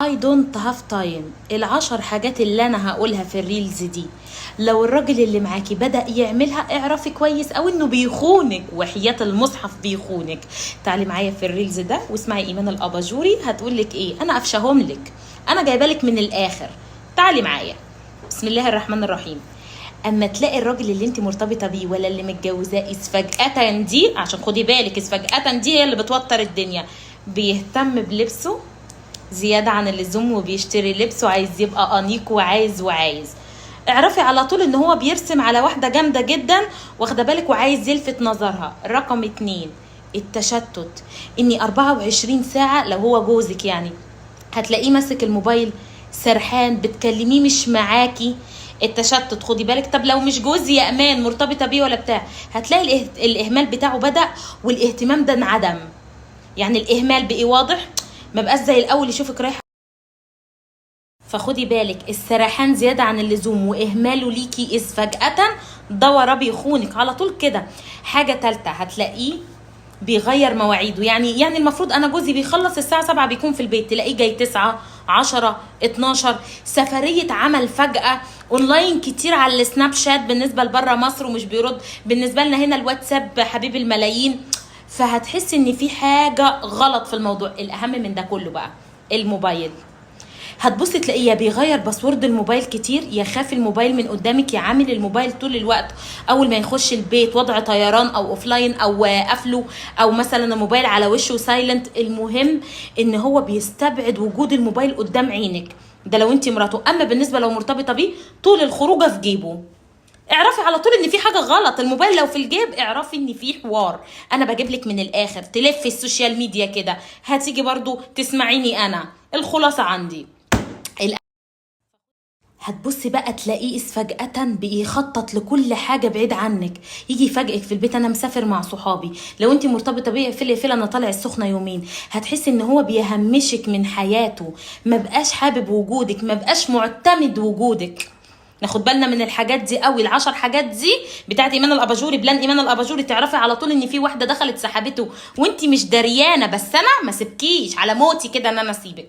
I don't have time. ال10 حاجات اللي انا هقولها في الريلز دي لو الراجل اللي معاكي بدأ يعملها اعرفي كويس او انه بيخونك، وحياة المصحف بيخونك. تعالي معايا في الريلز ده واسمعي ايمان الاباجوري هتقولك ايه. انا افشاهم لك، انا جايبالك من الاخر. تعالي معايا. بسم الله الرحمن الرحيم. اما تلاقي الراجل اللي انت مرتبطه بيه ولا اللي متجوزاه فجأة دي، عشان خدي بالك فجأة دي هي اللي بتوتر الدنيا، بيهتم بلبسه زيادة عن اللزوم وبيشتري لبس وعايز يبقى أنيق وعايز اعرفي على طول ان هو بيرسم على واحدة جامدة جدا، واخده بالك، وعايز يلفت نظرها. رقم 2 التشتت. اني 24 ساعة لو هو جوزك يعني هتلاقيه ماسك الموبايل سرحان، بتكلميه مش معاكي. التشتت خدي بالك. طب لو مش جوزي يا امان مرتبطة بيه ولا بتاع، هتلاقي الاهمال بتاعه بدأ والاهتمام ده انعدم. يعني الاهمال بقي واضح، ما بقاش زي الاول يشوفك رايحه. فخدي بالك السرحان زياده عن اللزوم واهماله ليكي فجأة ده وراه بيخونك على طول كده. حاجه ثالثه هتلاقيه بيغير مواعيده. يعني المفروض انا جوزي بيخلص الساعه 7 بيكون في البيت، تلاقيه جاي 9 10 12. سفريه عمل فجأة. اونلاين كتير على السناب شات بالنسبه لبره مصر ومش بيرد، بالنسبه لنا هنا الواتساب حبيب الملايين. فهتحس ان في حاجه غلط في الموضوع. الاهم من ده كله بقى الموبايل. هتبص تلاقيه يا بيغير باسورد الموبايل كتير، يا خاف الموبايل من قدامك، يا عامل الموبايل طول الوقت اول ما يخش البيت وضع طيران او اوفلاين او قفله، او مثلا الموبايل على وشه سايلنت. المهم ان هو بيستبعد وجود الموبايل قدام عينك. ده لو انت مراته. اما بالنسبه لو مرتبطه بيه طول الخروجه في جيبه، اعرفي على طول ان في حاجه غلط. الموبايل لو في الجيب اعرفي ان في حوار. انا بجيب لك من الاخر. تلفي السوشيال ميديا كده هتيجي برضو تسمعيني. انا الخلاصه عندي هتبصي بقى تلاقيه فجأة بيخطط لكل حاجة بعيد عنك. يجي يفاجئك في البيت. انا مسافر مع صحابي. لو انت مرتبطة بيه اقفلي انا طالع السخنة يومين. هتحسي ان هو بيهمشك من حياته، ما بقاش حابب وجودك، ما بقاش معتمد وجودك. ناخد بالنا من الحاجات دي قوي. ال10 حاجات دي بتاعت ايمان الاباجوري، بلان ايمان الاباجوري. تعرفي على طول ان في واحده دخلت سحبته وانت مش دريانه، بس انا ما سبكيش على موتي كده ان انا اسيبك.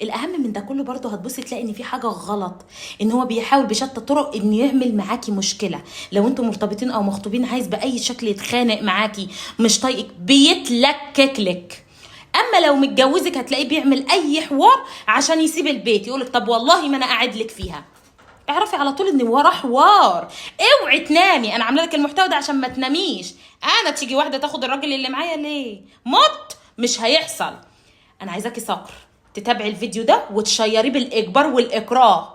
الاهم من ده كله برضه هتبصي تلاقي ان في حاجه غلط، ان هو بيحاول بشتى الطرق انه يعمل معاكي مشكله. لو انتم مرتبطين او مخطوبين عايز باي شكل يتخانق معاكي، مش طايقك، بيتلكك لك. اما لو متجوزك هتلاقيه بيعمل اي حوار عشان يسيب البيت، يقولك طب والله ما انا قاعد لك فيها. اعرفي على طول ان وراه حوار. اوعي تنامي. انا عامله لك المحتوى ده عشان ما تناميش. انا تيجي واحده تاخد الراجل اللي معايا ليه؟ مش هيحصل. انا عايزاكي صقر تتابعي الفيديو ده وتشيريه بالاجبار والاكراه.